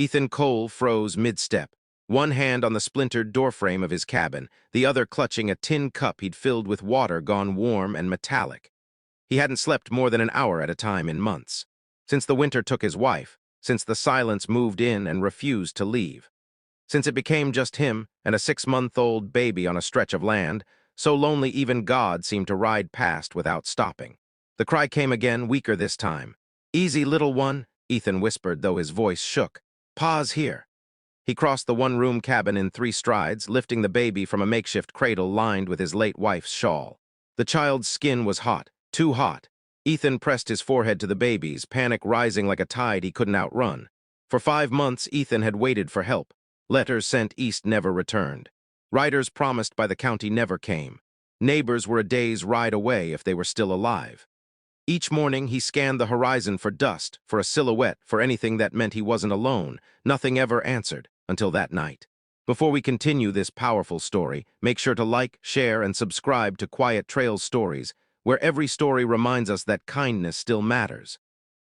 Ethan Cole froze mid-step, one hand on the splintered doorframe of his cabin, the other clutching a tin cup he'd filled with water gone warm and metallic. He hadn't slept more than an hour at a time in months. Since the winter took his wife, since the silence moved in and refused to leave. Since it became just him and a 6-month-old baby on a stretch of land, so lonely even God seemed to ride past without stopping. The cry came again, weaker this time. "Easy, little one," Ethan whispered, though his voice shook. "Pa's here." He crossed the one-room cabin in 3 strides, lifting the baby from a makeshift cradle lined with his late wife's shawl. The child's skin was hot, too hot. Ethan pressed his forehead to the baby's, panic rising like a tide he couldn't outrun. For 5 months, Ethan had waited for help. Letters sent east never returned. Riders promised by the county never came. Neighbors were a day's ride away if they were still alive. Each morning, he scanned the horizon for dust, for a silhouette, for anything that meant he wasn't alone. Nothing ever answered, until that night. Before we continue this powerful story, make sure to like, share, and subscribe to Quiet Trails Stories, where every story reminds us that kindness still matters.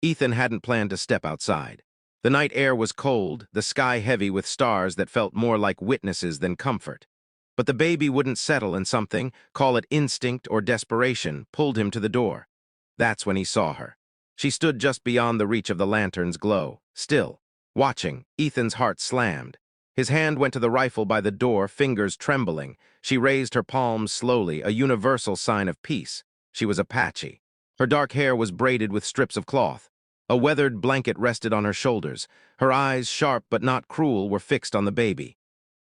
Ethan hadn't planned to step outside. The night air was cold, the sky heavy with stars that felt more like witnesses than comfort. But the baby wouldn't settle, and something, call it instinct or desperation, pulled him to the door. That's when he saw her. She stood just beyond the reach of the lantern's glow, still. Watching, Ethan's heart slammed. His hand went to the rifle by the door, fingers trembling. She raised her palms slowly, a universal sign of peace. She was Apache. Her dark hair was braided with strips of cloth. A weathered blanket rested on her shoulders. Her eyes, sharp but not cruel, were fixed on the baby.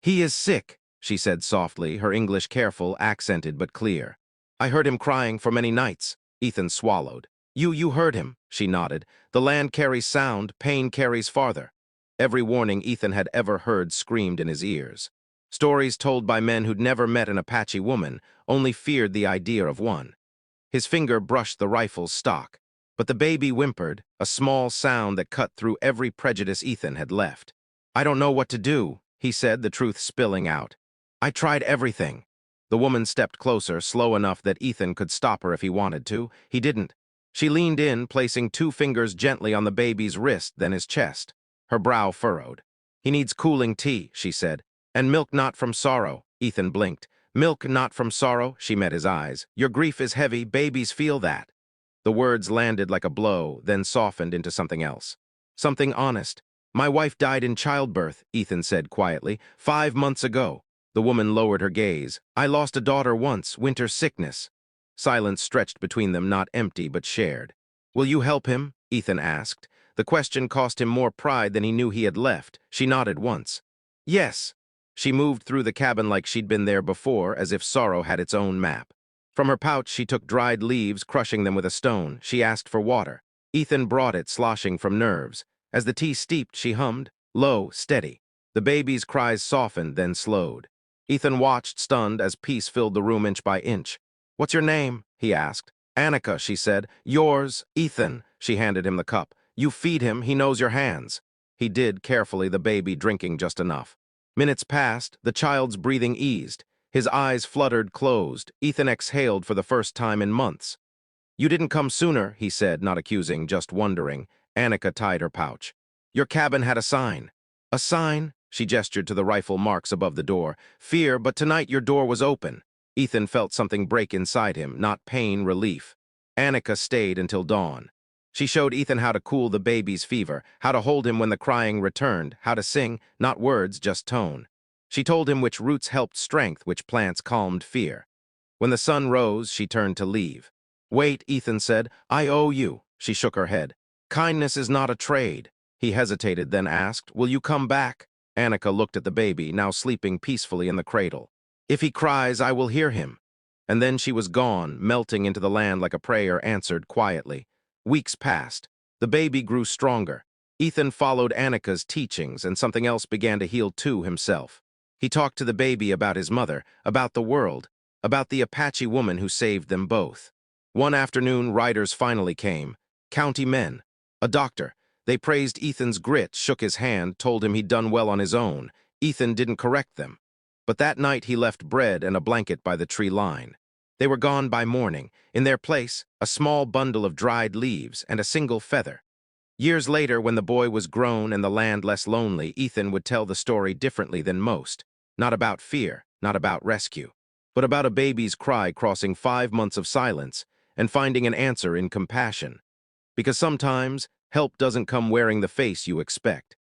"He is sick," she said softly, her English careful, accented but clear. "I heard him crying for many nights." Ethan swallowed. You heard him," she nodded. "The land carries sound, pain carries farther." Every warning Ethan had ever heard screamed in his ears. Stories told by men who'd never met an Apache woman, only feared the idea of one. His finger brushed the rifle's stock. But the baby whimpered, a small sound that cut through every prejudice Ethan had left. "I don't know what to do," he said, the truth spilling out. "I tried everything." The woman stepped closer, slow enough that Ethan could stop her if he wanted to. He didn't. She leaned in, placing 2 fingers gently on the baby's wrist, then his chest. Her brow furrowed. "He needs cooling tea," she said. "And milk not from sorrow." Ethan blinked. "Milk not from sorrow?" She met his eyes. "Your grief is heavy. Babies feel that." The words landed like a blow, then softened into something else. Something honest. "My wife died in childbirth," Ethan said quietly. 5 months ago." The woman lowered her gaze. "I lost a daughter once, winter sickness." Silence stretched between them, not empty but shared. "Will you help him?" Ethan asked. The question cost him more pride than he knew he had left. She nodded once. "Yes." She moved through the cabin like she'd been there before, as if sorrow had its own map. From her pouch, she took dried leaves, crushing them with a stone. She asked for water. Ethan brought it, sloshing from nerves. As the tea steeped, she hummed, low, steady. The baby's cries softened, then slowed. Ethan watched, stunned, as peace filled the room inch by inch. "What's your name?" he asked. "Annika," she said. "Yours, Ethan." She handed him the cup. "You feed him, he knows your hands." He did, carefully, the baby drinking just enough. Minutes passed, the child's breathing eased. His eyes fluttered closed. Ethan exhaled for the first time in months. "You didn't come sooner," he said, not accusing, just wondering. Annika tied her pouch. "Your cabin had a sign." "A sign?" She gestured to the rifle marks above the door. "Fear, but tonight your door was open." Ethan felt something break inside him, not pain, relief. Annika stayed until dawn. She showed Ethan how to cool the baby's fever, how to hold him when the crying returned, how to sing, not words, just tone. She told him which roots helped strength, which plants calmed fear. When the sun rose, she turned to leave. "Wait," Ethan said. "I owe you." She shook her head. "Kindness is not a trade." He hesitated, then asked, "Will you come back?" Annika looked at the baby, now sleeping peacefully in the cradle. "If he cries, I will hear him." And then she was gone, melting into the land like a prayer answered quietly. Weeks passed. The baby grew stronger. Ethan followed Annika's teachings, and something else began to heal too himself. He talked to the baby about his mother, about the world, about the Apache woman who saved them both. One afternoon, riders finally came. County men. A doctor. They praised Ethan's grit, shook his hand, told him he'd done well on his own. Ethan didn't correct them. But that night he left bread and a blanket by the tree line. They were gone by morning. In their place, a small bundle of dried leaves and a single feather. Years later, when the boy was grown and the land less lonely, Ethan would tell the story differently than most. Not about fear, not about rescue, but about a baby's cry crossing 5 months of silence and finding an answer in compassion. Because sometimes, help doesn't come wearing the face you expect.